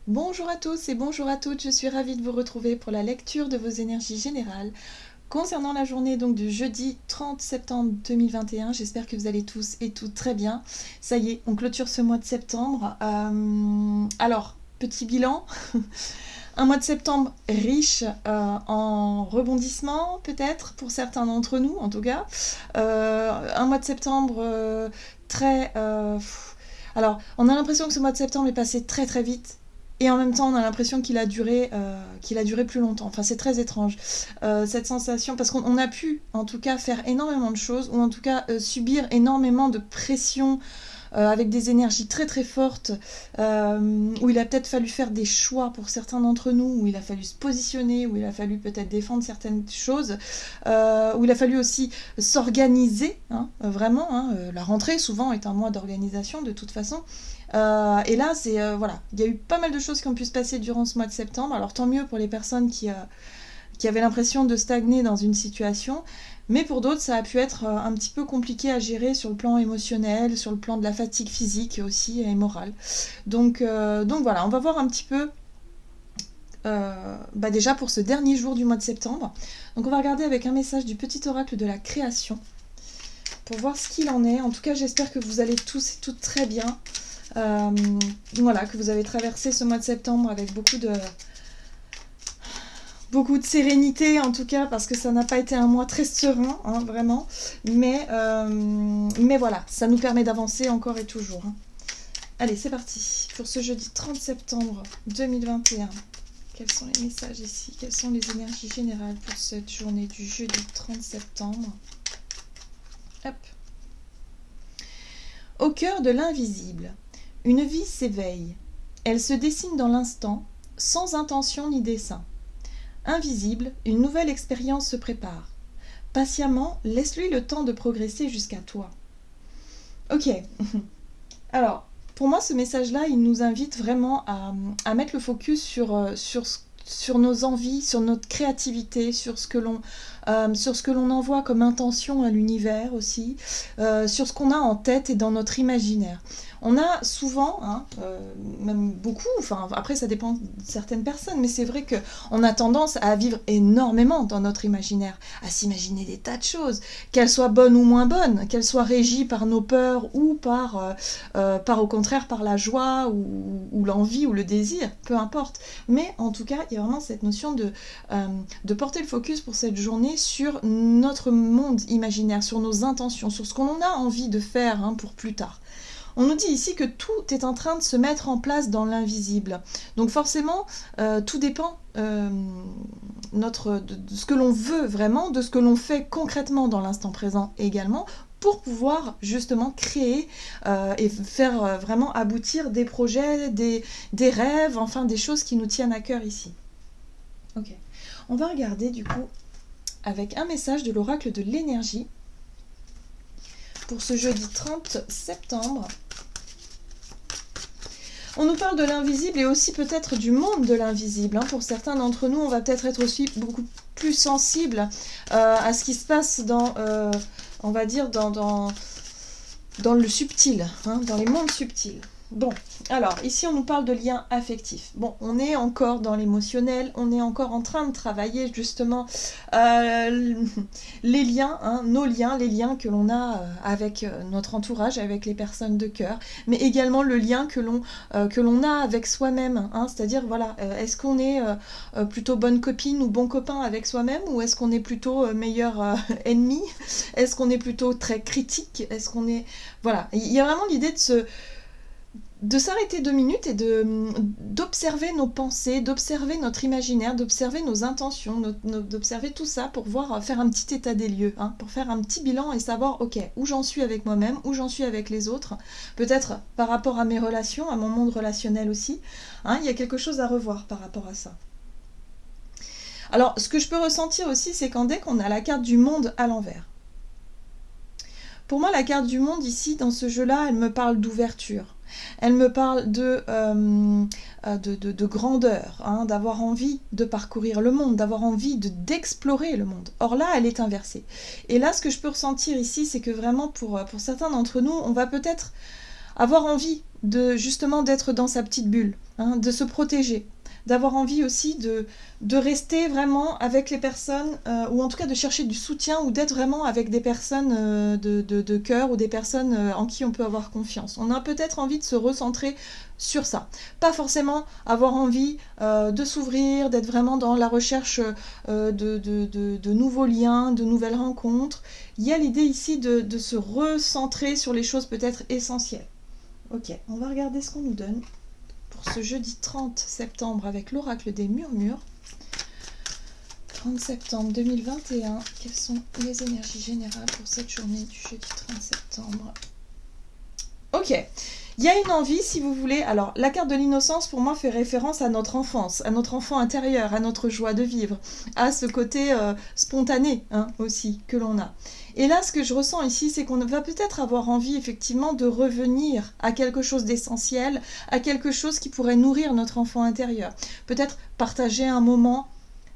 Bonjour à tous et bonjour à toutes, je suis ravie de vous retrouver pour la lecture de vos énergies générales concernant la journée donc du jeudi 30 septembre 2021. J'espère que vous allez tous et toutes très bien. Ça y est, on clôture ce mois de septembre. Alors, petit bilan. Un mois de septembre riche en rebondissements, peut-être, pour certains d'entre nous, en tout cas. Un mois de septembre très... Alors, on a l'impression que ce mois de septembre est passé très très vite. Et en même temps, on a l'impression qu'il a duré plus longtemps. Enfin, c'est très étrange, cette sensation, parce qu'on a pu, en tout cas, faire énormément de choses, ou en tout cas, subir énormément de pression, avec des énergies très très fortes, où il a peut-être fallu faire des choix pour certains d'entre nous, où il a fallu se positionner, où il a fallu peut-être défendre certaines choses, où il a fallu aussi s'organiser, hein, vraiment. Hein, la rentrée, souvent, est un mois d'organisation de toute façon. Et là, voilà, il y a eu pas mal de choses qui ont pu se passer durant ce mois de septembre. Alors tant mieux pour les personnes qui avaient l'impression de stagner dans une situation, mais pour d'autres, ça a pu être un petit peu compliqué à gérer sur le plan émotionnel, sur le plan de la fatigue physique aussi et morale. Donc voilà, on va voir un petit peu déjà pour ce dernier jour du mois de septembre. Donc on va regarder avec un message du petit oracle de la création pour voir ce qu'il en est. En tout cas, j'espère que vous allez tous et toutes très bien. Voilà, que vous avez traversé ce mois de septembre avec beaucoup de sérénité, en tout cas, parce que ça n'a pas été un mois très serein, hein, vraiment. Mais voilà, ça nous permet d'avancer encore et toujours. Hein. Allez, c'est parti. Pour ce jeudi 30 septembre 2021, quels sont les messages ici? Quelles sont les énergies générales pour cette journée du jeudi 30 septembre? Hop. Au cœur de l'invisible, une vie s'éveille. Elle se dessine dans l'instant, sans intention ni dessein. Invisible, une nouvelle expérience se prépare. Patiemment, laisse-lui le temps de progresser jusqu'à toi. Ok. Alors, pour moi, ce message-là, il nous invite vraiment à mettre le focus sur nos envies, sur notre créativité, sur ce que l'on envoie comme intention à l'univers aussi, sur ce qu'on a en tête et dans notre imaginaire. On a souvent, hein, même beaucoup, enfin après ça dépend de certaines personnes, mais c'est vrai qu'on a tendance à vivre énormément dans notre imaginaire, à s'imaginer des tas de choses, qu'elles soient bonnes ou moins bonnes, qu'elles soient régies par nos peurs ou par au contraire par la joie ou l'envie ou le désir, peu importe. Mais en tout cas, il y a vraiment cette notion de porter le focus pour cette journée sur notre monde imaginaire, sur nos intentions, sur ce qu'on a envie de faire, hein, pour plus tard. On nous dit ici que tout est en train de se mettre en place dans l'invisible. Donc forcément, tout dépend de ce que l'on veut vraiment, de ce que l'on fait concrètement dans l'instant présent également, pour pouvoir justement créer et faire vraiment aboutir des projets, des rêves, enfin des choses qui nous tiennent à cœur ici. Ok. On va regarder du coup avec un message de l'oracle de l'énergie pour ce jeudi 30 septembre. On nous parle de l'invisible et aussi peut-être du monde de l'invisible. Hein. Pour certains d'entre nous, on va peut-être être aussi beaucoup plus sensible à ce qui se passe on va dire, dans le subtil, hein, dans les mondes subtils. Bon, alors, ici on nous parle de liens affectifs. Bon, on est encore dans l'émotionnel, on est encore en train de travailler justement les liens, hein, nos liens, les liens que l'on a avec notre entourage, avec les personnes de cœur, mais également le lien que l'on a avec soi-même, hein, c'est-à-dire, voilà, est-ce qu'on est plutôt bonne copine ou bon copain avec soi-même, ou est-ce qu'on est plutôt meilleur ennemi? Est-ce qu'on est plutôt très critique? Est-ce qu'on est... Voilà, il y a vraiment l'idée de s'arrêter 2 minutes et d'observer nos pensées, d'observer notre imaginaire, d'observer nos intentions, d'observer tout ça pour faire un petit état des lieux, hein, pour faire un petit bilan et savoir, ok, où j'en suis avec moi-même, où j'en suis avec les autres, peut-être par rapport à mes relations, à mon monde relationnel aussi, hein, il y a quelque chose à revoir par rapport à ça. Alors, ce que je peux ressentir aussi, c'est dès qu'on a la carte du monde à l'envers. Pour moi, la carte du monde ici, dans ce jeu-là, elle me parle d'ouverture. Elle me parle de grandeur, hein, d'avoir envie de parcourir le monde, d'avoir envie d'explorer le monde. Or là, elle est inversée. Et là, ce que je peux ressentir ici, c'est que vraiment, pour certains d'entre nous, on va peut-être avoir envie de justement d'être dans sa petite bulle, hein, de se protéger, d'avoir envie aussi de rester vraiment avec les personnes, ou en tout cas de chercher du soutien, ou d'être vraiment avec des personnes de cœur, ou des personnes en qui on peut avoir confiance. On a peut-être envie de se recentrer sur ça. Pas forcément avoir envie de s'ouvrir, d'être vraiment dans la recherche de nouveaux liens, de nouvelles rencontres. Il y a l'idée ici de se recentrer sur les choses peut-être essentielles. Ok, on va regarder ce qu'on nous donne pour ce jeudi 30 septembre avec l'oracle des murmures. 30 septembre 2021, quelles sont les énergies générales pour cette journée du jeudi 30 septembre? Ok, il y a une envie, si vous voulez. Alors, la carte de l'innocence, pour moi, fait référence à notre enfance, à notre enfant intérieur, à notre joie de vivre, à ce côté spontané, hein, aussi, que l'on a. Et là, ce que je ressens ici, c'est qu'on va peut-être avoir envie, effectivement, de revenir à quelque chose d'essentiel, à quelque chose qui pourrait nourrir notre enfant intérieur. Peut-être partager un moment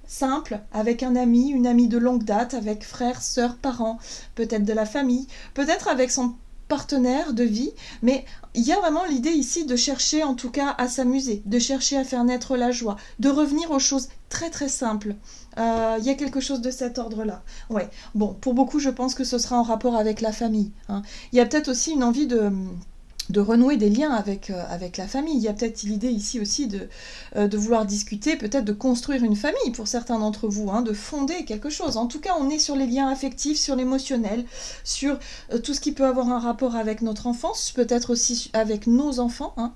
simple avec un ami, une amie de longue date, avec frères, sœurs, parents, peut-être de la famille, peut-être avec son partenaire de vie, mais il y a vraiment l'idée ici de chercher en tout cas à s'amuser, de chercher à faire naître la joie, de revenir aux choses très très simples. Il y a quelque chose de cet ordre-là. Ouais. Bon, pour beaucoup, je pense que ce sera en rapport avec la famille, hein. Il y a peut-être aussi une envie de renouer des liens avec la famille. Il y a peut-être l'idée ici aussi de vouloir discuter, peut-être de construire une famille pour certains d'entre vous, hein, de fonder quelque chose. En tout cas, on est sur les liens affectifs, sur l'émotionnel, sur tout ce qui peut avoir un rapport avec notre enfance, peut-être aussi avec nos enfants, hein.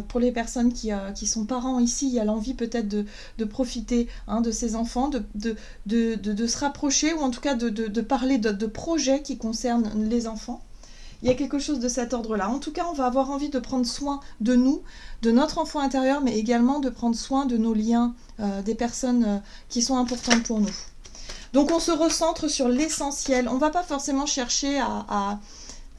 Pour les personnes qui sont parents ici, il y a l'envie peut-être de profiter, hein, de ces enfants, de se rapprocher, ou en tout cas de parler de projets qui concernent les enfants. Il y a quelque chose de cet ordre-là. En tout cas, on va avoir envie de prendre soin de nous, de notre enfant intérieur, mais également de prendre soin de nos liens, des personnes qui sont importantes pour nous. Donc on se recentre sur l'essentiel. On ne va pas forcément chercher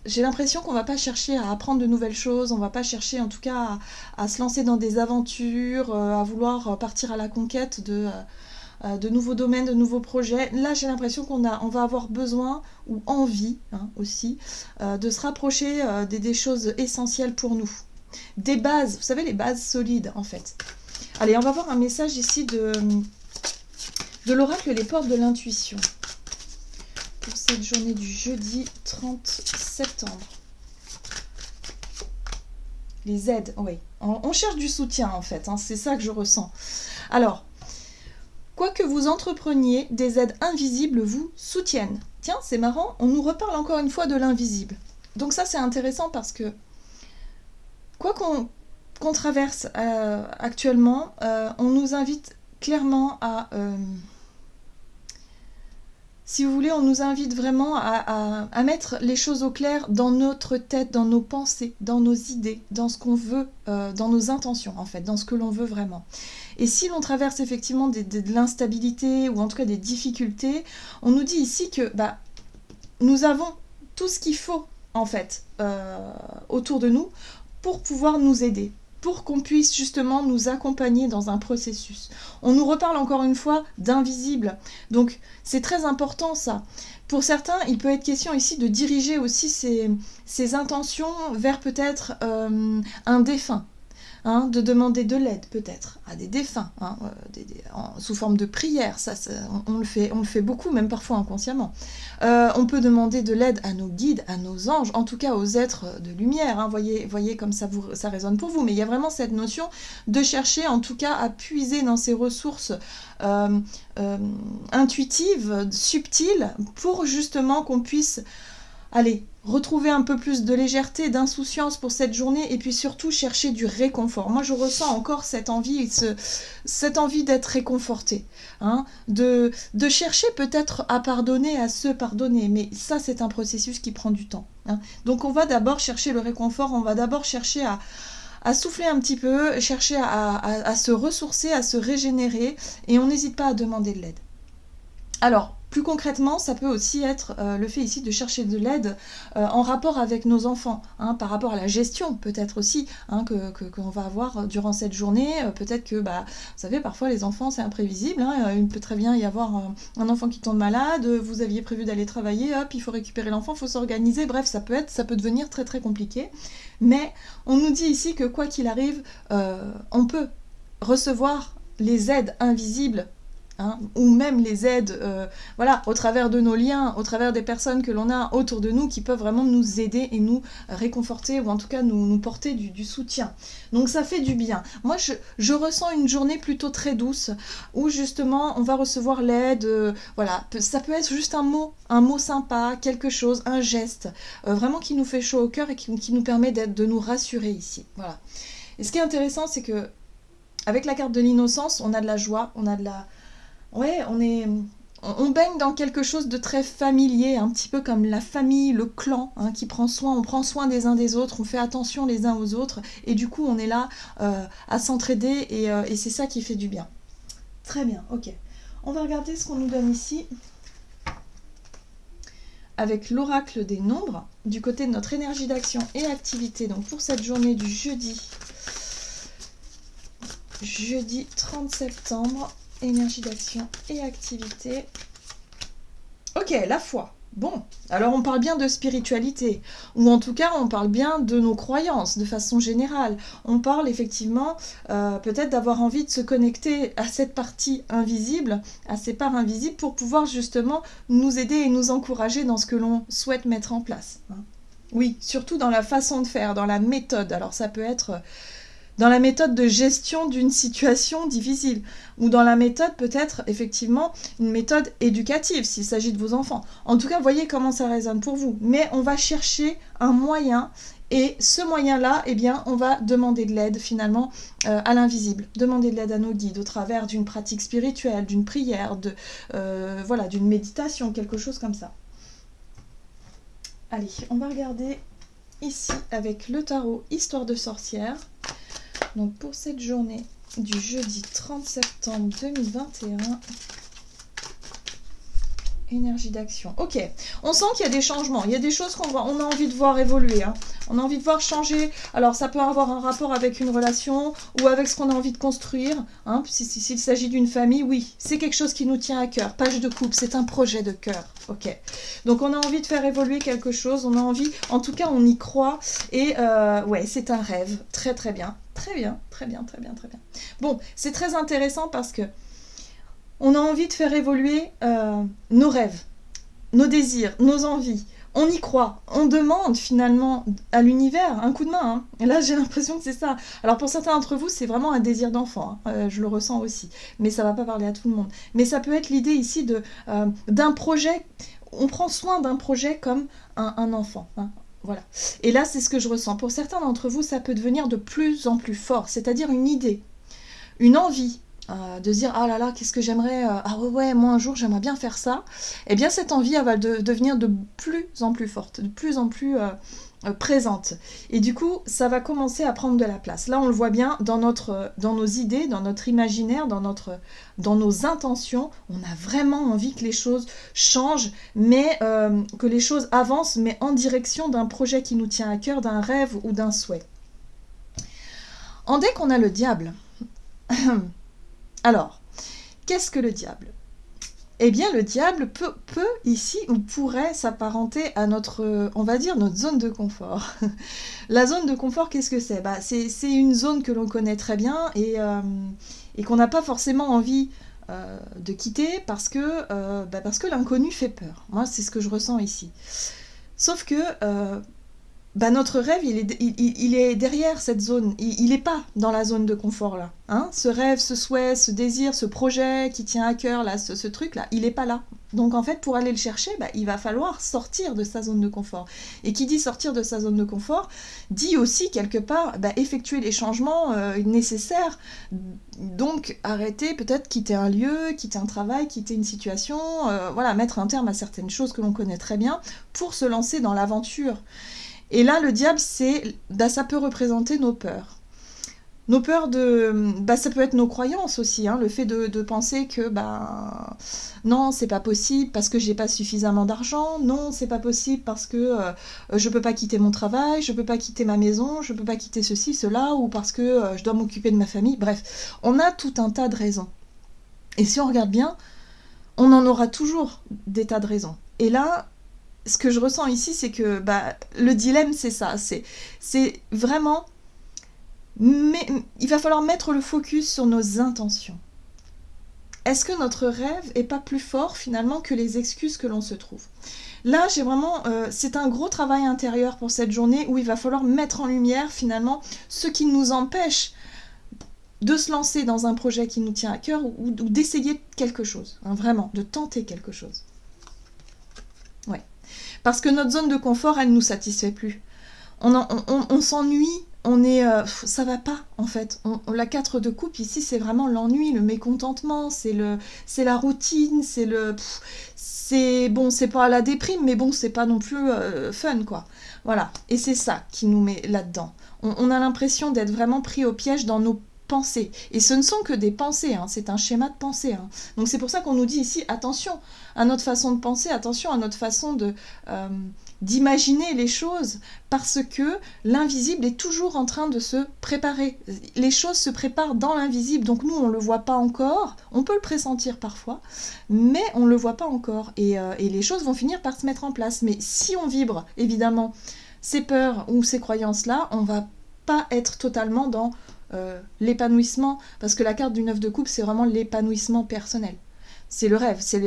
j'ai l'impression qu'on ne va pas chercher à apprendre de nouvelles choses, on ne va pas chercher en tout cas à se lancer dans des aventures, à vouloir partir à la conquête de nouveaux domaines, de nouveaux projets. Là, j'ai l'impression qu'on va avoir besoin, ou envie, hein, aussi, de se rapprocher des choses essentielles pour nous. Des bases, vous savez, les bases solides, en fait. Allez, on va voir un message ici de l'oracle Les Portes de l'Intuition pour cette journée du jeudi 30 septembre. Les aides, oui. On cherche du soutien, en fait, hein, c'est ça que je ressens. Alors, quoi que vous entrepreniez, des aides invisibles vous soutiennent. Tiens, c'est marrant, on nous reparle encore une fois de l'invisible. Donc ça, c'est intéressant parce que, quoi qu'on traverse actuellement, on nous invite clairement à... si vous voulez, on nous invite vraiment à mettre les choses au clair dans notre tête, dans nos pensées, dans nos idées, dans ce qu'on veut, dans nos intentions, en fait, dans ce que l'on veut vraiment. Et si l'on traverse effectivement de l'instabilité, ou en tout cas des difficultés, on nous dit ici que nous avons tout ce qu'il faut, en fait, autour de nous, pour pouvoir nous aider, pour qu'on puisse justement nous accompagner dans un processus. On nous reparle encore une fois d'invisible, donc c'est très important ça. Pour certains, il peut être question ici de diriger aussi ses intentions vers peut-être un défunt, hein, de demander de l'aide peut-être à des défunts, hein, sous forme de prière, on le fait beaucoup, même parfois inconsciemment. On peut demander de l'aide à nos guides, à nos anges, en tout cas aux êtres de lumière, hein, voyez comme ça résonne pour vous, mais il y a vraiment cette notion de chercher en tout cas à puiser dans ces ressources intuitives, subtiles, pour justement qu'on puisse retrouver un peu plus de légèreté, d'insouciance pour cette journée, et puis surtout chercher du réconfort. Moi, je ressens encore cette envie d'être réconforté, hein, de chercher peut-être à pardonner, à se pardonner, mais ça, c'est un processus qui prend du temps, hein. Donc, on va d'abord chercher le réconfort, on va d'abord chercher à souffler un petit peu, chercher à se ressourcer, à se régénérer, et on n'hésite pas à demander de l'aide. Alors, Plus concrètement, ça peut aussi être le fait ici de chercher de l'aide en rapport avec nos enfants, hein, par rapport à la gestion peut-être aussi, hein, qu'on va avoir durant cette journée. Peut-être que, vous savez, parfois les enfants c'est imprévisible, hein, il peut très bien y avoir un enfant qui tombe malade, vous aviez prévu d'aller travailler, hop, il faut récupérer l'enfant, il faut s'organiser, bref, ça peut devenir très très compliqué. Mais on nous dit ici que quoi qu'il arrive, on peut recevoir les aides invisibles, hein, ou même les aides voilà, au travers de nos liens, au travers des personnes que l'on a autour de nous qui peuvent vraiment nous aider et nous réconforter ou en tout cas nous porter du soutien. Donc ça fait du bien. Moi je ressens une journée plutôt très douce où justement on va recevoir l'aide, voilà, ça peut être juste un mot sympa, quelque chose, un geste, vraiment qui nous fait chaud au cœur et qui nous permet de nous rassurer ici. Voilà. Et ce qui est intéressant, c'est que avec la carte de l'innocence, on a de la joie, on a de la... Ouais, on baigne dans quelque chose de très familier, un petit peu comme la famille, le clan, hein, on prend soin des uns des autres, on fait attention les uns aux autres, et du coup on est là à s'entraider, et c'est ça qui fait du bien. Très bien, ok. On va regarder ce qu'on nous donne ici, avec l'oracle des nombres, du côté de notre énergie d'action et activité, donc pour cette journée du jeudi 30 septembre, énergie d'action et activité. Ok, la foi. Bon, alors on parle bien de spiritualité, ou en tout cas on parle bien de nos croyances de façon générale. On parle effectivement peut-être d'avoir envie de se connecter à cette partie invisible, à ces parts invisibles, pour pouvoir justement nous aider et nous encourager dans ce que l'on souhaite mettre en place. Oui, surtout dans la façon de faire, dans la méthode. Alors ça peut être... dans la méthode de gestion d'une situation difficile, ou dans la méthode peut-être effectivement une méthode éducative s'il s'agit de vos enfants. En tout cas, voyez comment ça résonne pour vous. Mais on va chercher un moyen, et ce moyen-là, eh bien, on va demander de l'aide finalement à l'invisible, demander de l'aide à nos guides au travers d'une pratique spirituelle, d'une prière, voilà, d'une méditation, quelque chose comme ça. Allez, on va regarder ici avec le tarot Histoire de sorcière. Donc pour cette journée du jeudi 30 septembre 2021, énergie d'action. Ok, on sent qu'il y a des changements, il y a des choses on a envie de voir évoluer, hein. On a envie de voir changer. Alors ça peut avoir un rapport avec une relation ou avec ce qu'on a envie de construire, hein. S'il s'agit d'une famille, oui, c'est quelque chose qui nous tient à cœur. Page de couple, c'est un projet de cœur. Ok, donc on a envie de faire évoluer quelque chose, on a envie, en tout cas on y croit, et ouais, c'est un rêve, très très bien. Très bien, très bien, très bien, très bien. Bon, c'est très intéressant parce que on a envie de faire évoluer nos rêves, nos désirs, nos envies. On y croit, on demande finalement à l'univers un coup de main, hein. Et là j'ai l'impression que c'est ça. Alors pour certains d'entre vous c'est vraiment un désir d'enfant, hein. Je le ressens aussi, mais ça va pas parler à tout le monde. Mais ça peut être l'idée ici d'un projet, on prend soin d'un projet comme un enfant, hein. Voilà. Et là, c'est ce que je ressens. Pour certains d'entre vous, ça peut devenir de plus en plus fort, c'est-à-dire une idée, une envie de se dire « Ah là là, qu'est-ce que j'aimerais ah ouais, moi un jour, j'aimerais bien faire ça. » Eh bien, cette envie, elle va devenir de plus en plus forte, de plus en plus présente. Et du coup, ça va commencer à prendre de la place. Là, on le voit bien dans nos idées, dans notre imaginaire, dans nos intentions. On a vraiment envie que les choses changent, mais que les choses avancent, mais en direction d'un projet qui nous tient à cœur, d'un rêve ou d'un souhait. En deck, on a le diable. Alors, qu'est-ce que le diable ? Eh bien, le diable peut ici, ou pourrait s'apparenter à notre, on va dire, notre zone de confort. La zone de confort, qu'est-ce que c'est ? C'est une zone que l'on connaît très bien et qu'on n'a pas forcément envie de quitter parce que l'inconnu fait peur. Moi, c'est ce que je ressens ici. Sauf que notre rêve, il est derrière cette zone. Il n'est pas dans la zone de confort, là. Hein, ce rêve, ce souhait, ce désir, ce projet qui tient à cœur, là, ce truc-là, il n'est pas là. Donc, en fait, pour aller le chercher, il va falloir sortir de sa zone de confort. Et qui dit sortir de sa zone de confort, dit aussi, quelque part, effectuer les changements nécessaires. Donc, arrêter, peut-être quitter un lieu, quitter un travail, quitter une situation, voilà, mettre un terme à certaines choses que l'on connaît très bien, pour se lancer dans l'aventure. Et là, le diable, ça peut représenter nos peurs. Nos peurs de... Bah, ça peut être nos croyances aussi, hein, le fait de penser que bah, non, c'est pas possible parce que j'ai pas suffisamment d'argent, non, c'est pas possible parce que je peux pas quitter mon travail, je peux pas quitter ma maison, je peux pas quitter ceci, cela, ou parce que je dois m'occuper de ma famille. Bref, on a tout un tas de raisons. Et si on regarde bien, on en aura toujours des tas de raisons. Et là, ce que je ressens ici, c'est que bah, le dilemme, c'est ça. C'est vraiment... Mais il va falloir mettre le focus sur nos intentions. Est-ce que notre rêve est pas plus fort finalement que les excuses que l'on se trouve? Là, j'ai vraiment... c'est un gros travail intérieur pour cette journée où il va falloir mettre en lumière finalement ce qui nous empêche de se lancer dans un projet qui nous tient à cœur ou d'essayer quelque chose. Hein, vraiment, de tenter quelque chose. Ouais. Parce que notre zone de confort, elle ne nous satisfait plus. On s'ennuie, on est... ça va pas, en fait. La 4 de coupe, ici, c'est vraiment l'ennui, le mécontentement, c'est la routine, c'est bon, c'est pas la déprime, mais bon, c'est pas non plus fun, quoi. Voilà. Et c'est ça qui nous met là-dedans. On a l'impression d'être vraiment pris au piège dans nos pensées. Et ce ne sont que des pensées, hein, c'est un schéma de pensée. Hein. Donc c'est pour ça qu'on nous dit ici, attention à notre façon de penser, attention à notre façon d'imaginer les choses, parce que l'invisible est toujours en train de se préparer. Les choses se préparent dans l'invisible, donc nous on ne le voit pas encore, on peut le pressentir parfois, mais on ne le voit pas encore, et les choses vont finir par se mettre en place. Mais si on vibre, évidemment, ces peurs ou ces croyances-là, on va pas être totalement dans l'épanouissement, parce que la carte du 9 de coupe, c'est vraiment l'épanouissement personnel. C'est le rêve, c'est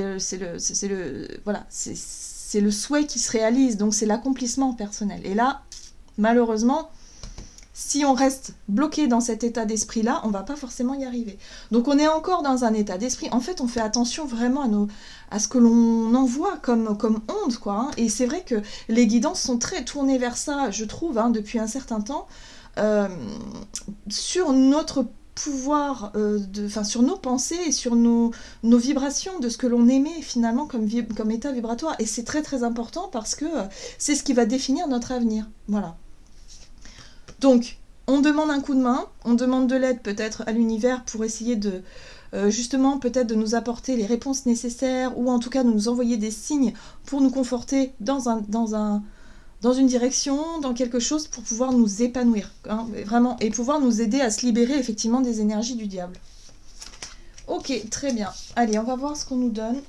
le souhait qui se réalise, donc c'est l'accomplissement personnel. Et là, malheureusement, si on reste bloqué dans cet état d'esprit-là, on va pas forcément y arriver. Donc on est encore dans un état d'esprit. En fait, on fait attention vraiment à ce que l'on envoie comme onde, quoi. Hein. Et c'est vrai que les guidances sont très tournées vers ça, je trouve, hein, depuis un certain temps. Sur notre pouvoir, sur nos pensées et sur nos vibrations, de ce que l'on émet finalement comme état vibratoire. Et c'est très très important parce que c'est ce qui va définir notre avenir. Voilà. Donc, on demande un coup de main, on demande de l'aide peut-être à l'univers pour essayer de... justement peut-être de nous apporter les réponses nécessaires ou en tout cas de nous envoyer des signes pour nous conforter dans une direction, dans quelque chose pour pouvoir nous épanouir, hein, vraiment, et pouvoir nous aider à se libérer effectivement des énergies du diable. Ok, très bien. Allez, on va voir ce qu'on nous donne.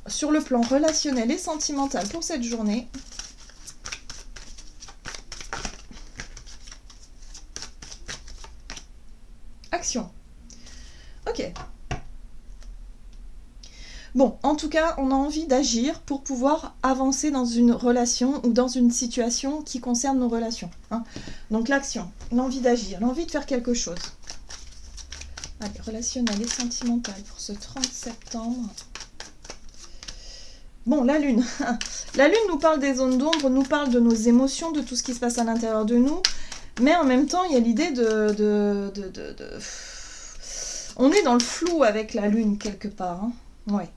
Sur le plan relationnel et sentimental pour cette journée. Action. Ok. Bon, en tout cas, on a envie d'agir pour pouvoir avancer dans une relation ou dans une situation qui concerne nos relations. Hein. Donc l'action, l'envie d'agir, l'envie de faire quelque chose. Allez, relationnel et sentimental pour ce 30 septembre. Bon, la Lune. La Lune nous parle des zones d'ombre, nous parle de nos émotions, de tout ce qui se passe à l'intérieur de nous. Mais en même temps, il y a l'idée On est dans le flou avec la Lune quelque part. Hein.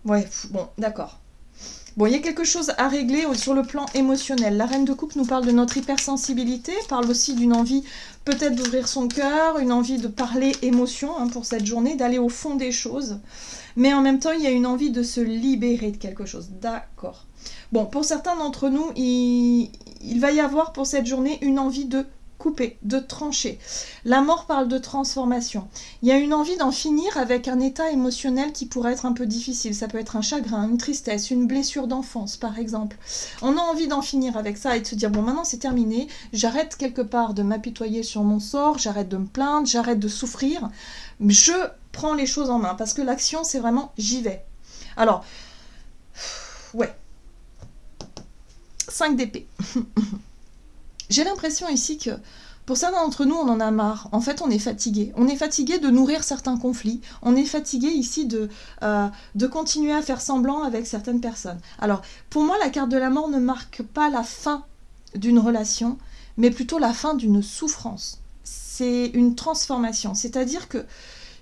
Ouais, bon, d'accord. Bon, il y a quelque chose à régler sur le plan émotionnel. La Reine de Coupe nous parle de notre hypersensibilité, parle aussi d'une envie peut-être d'ouvrir son cœur, une envie de parler émotion hein, pour cette journée, d'aller au fond des choses. Mais en même temps, il y a une envie de se libérer de quelque chose. D'accord. Bon, pour certains d'entre nous, il va y avoir pour cette journée une envie de couper, de trancher. La mort parle de transformation. Il y a une envie d'en finir avec un état émotionnel qui pourrait être un peu difficile. Ça peut être un chagrin, une tristesse, une blessure d'enfance, par exemple. On a envie d'en finir avec ça et de se dire, bon, maintenant c'est terminé, j'arrête quelque part de m'apitoyer sur mon sort, j'arrête de me plaindre, j'arrête de souffrir, je prends les choses en main, parce que l'action, c'est vraiment, j'y vais. Alors, ouais. 5 d'épée. J'ai l'impression ici que pour certains d'entre nous, on en a marre. En fait, on est fatigué. On est fatigué de nourrir certains conflits. On est fatigué ici de continuer à faire semblant avec certaines personnes. Alors, pour moi, la carte de la mort ne marque pas la fin d'une relation, mais plutôt la fin d'une souffrance. C'est une transformation. C'est-à-dire que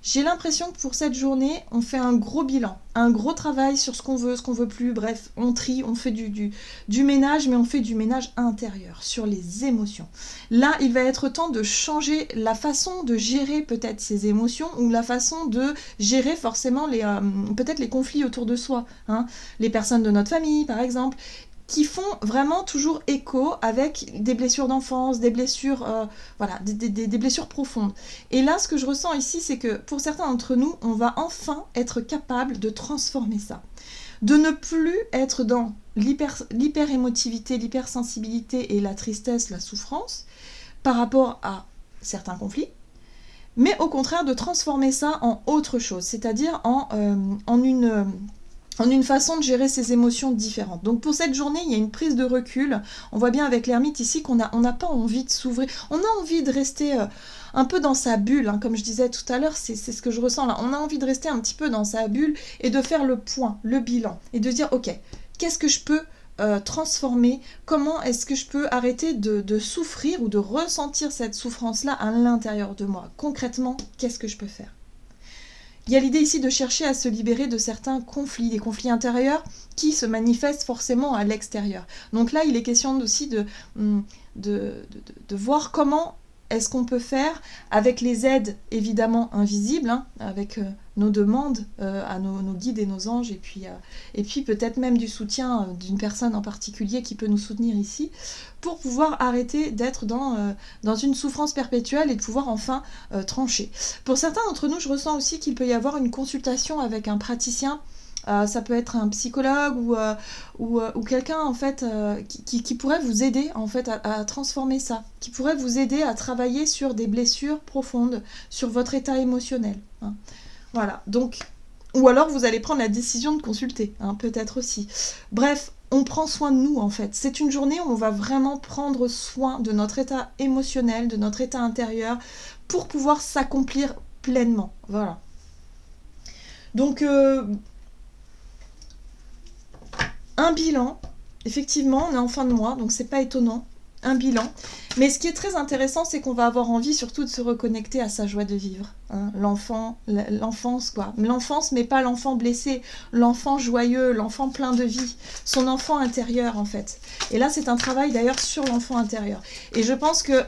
J'ai l'impression que pour cette journée, on fait un gros bilan, un gros travail sur ce qu'on veut plus, bref, on trie, on fait du ménage, mais on fait du ménage intérieur, sur les émotions. Là, il va être temps de changer la façon de gérer peut-être ces émotions, ou la façon de gérer forcément peut-être les conflits autour de soi, hein. Les personnes de notre famille, par exemple, qui font vraiment toujours écho avec des blessures d'enfance, des blessures, voilà, des blessures profondes. Et là, ce que je ressens ici, c'est que pour certains d'entre nous, on va enfin être capable de transformer ça. De ne plus être dans l'hyper-émotivité, l'hypersensibilité et la tristesse, la souffrance, par rapport à certains conflits, mais au contraire de transformer ça en autre chose, c'est-à-dire en une façon de gérer ses émotions différentes. Donc pour cette journée, il y a une prise de recul. On voit bien avec l'ermite ici qu'on n'a pas envie de s'ouvrir. On a envie de rester un peu dans sa bulle, hein. Comme je disais tout à l'heure, c'est ce que je ressens là. On a envie de rester un petit peu dans sa bulle et de faire le point, le bilan. Et de dire, ok, qu'est-ce que je peux transformer? Comment est-ce que je peux arrêter de souffrir ou de ressentir cette souffrance-là à l'intérieur de moi? Concrètement, qu'est-ce que je peux faire? Il y a l'idée ici de chercher à se libérer de certains conflits, des conflits intérieurs qui se manifestent forcément à l'extérieur. Donc là, il est question aussi de voir comment est-ce qu'on peut faire avec les aides évidemment invisibles, hein, avec nos demandes à nos guides et nos anges, et puis peut-être même du soutien d'une personne en particulier qui peut nous soutenir ici, pour pouvoir arrêter d'être dans une souffrance perpétuelle et de pouvoir enfin trancher. Pour certains d'entre nous, je ressens aussi qu'il peut y avoir une consultation avec un praticien. Ça peut être un psychologue ou quelqu'un en fait qui pourrait vous aider en fait à transformer ça, qui pourrait vous aider à travailler sur des blessures profondes, sur votre état émotionnel, hein. Voilà, donc, ou alors vous allez prendre la décision de consulter, hein, peut-être aussi. Bref, on prend soin de nous en fait. C'est une journée où on va vraiment prendre soin de notre état émotionnel, de notre état intérieur, pour pouvoir s'accomplir pleinement. Voilà. Donc, un bilan, effectivement, on est en fin de mois, donc c'est pas étonnant, un bilan. Mais ce qui est très intéressant, c'est qu'on va avoir envie surtout de se reconnecter à sa joie de vivre, hein. L'enfance quoi. L'enfance, mais pas l'enfant blessé, l'enfant joyeux, l'enfant plein de vie, son enfant intérieur en fait. Et là, c'est un travail d'ailleurs sur l'enfant intérieur. Et je pense que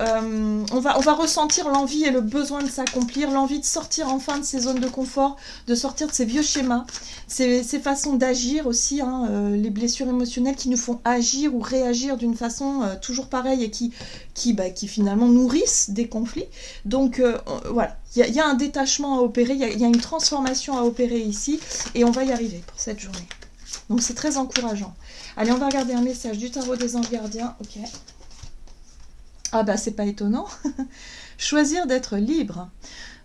on va ressentir l'envie et le besoin de s'accomplir, l'envie de sortir enfin de ces zones de confort, de sortir de ces vieux schémas, ces façons d'agir aussi, hein, les blessures émotionnelles qui nous font agir ou réagir d'une façon toujours pareille et qui finalement nourrissent des conflits. Donc voilà, il y a un détachement à opérer, il y a une transformation à opérer ici, et on va y arriver pour cette journée. Donc c'est très encourageant. Allez, on va regarder un message du tarot des anges gardiens. Ok. Ah bah c'est pas étonnant. Choisir d'être libre.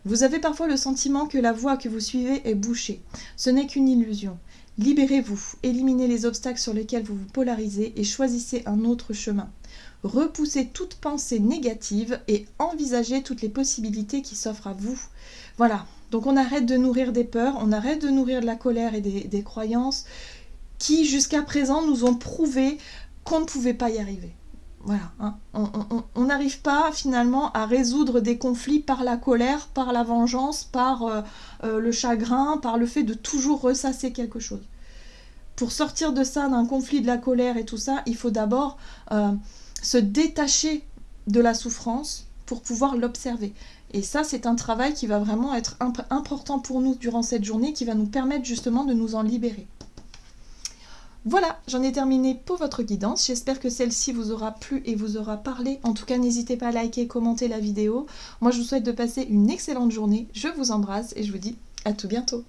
Vous avez parfois le sentiment que la voie que vous suivez est bouchée. Ce n'est qu'une illusion. Libérez-vous, éliminez les obstacles sur lesquels vous vous polarisez et choisissez un autre chemin. Repoussez toute pensée négative et envisagez toutes les possibilités qui s'offrent à vous. Voilà, donc on arrête de nourrir des peurs, on arrête de nourrir de la colère et des croyances qui jusqu'à présent nous ont prouvé qu'on ne pouvait pas y arriver. Voilà, hein. On n'arrive pas finalement à résoudre des conflits par la colère, par la vengeance, par le chagrin, par le fait de toujours ressasser quelque chose. Pour sortir de ça, d'un conflit, de la colère et tout ça, il faut d'abord se détacher de la souffrance pour pouvoir l'observer. Et ça, c'est un travail qui va vraiment être important pour nous durant cette journée, qui va nous permettre justement de nous en libérer. Voilà, j'en ai terminé pour votre guidance. J'espère que celle-ci vous aura plu et vous aura parlé. En tout cas, n'hésitez pas à liker et commenter la vidéo. Moi, je vous souhaite de passer une excellente journée. Je vous embrasse et je vous dis à tout bientôt.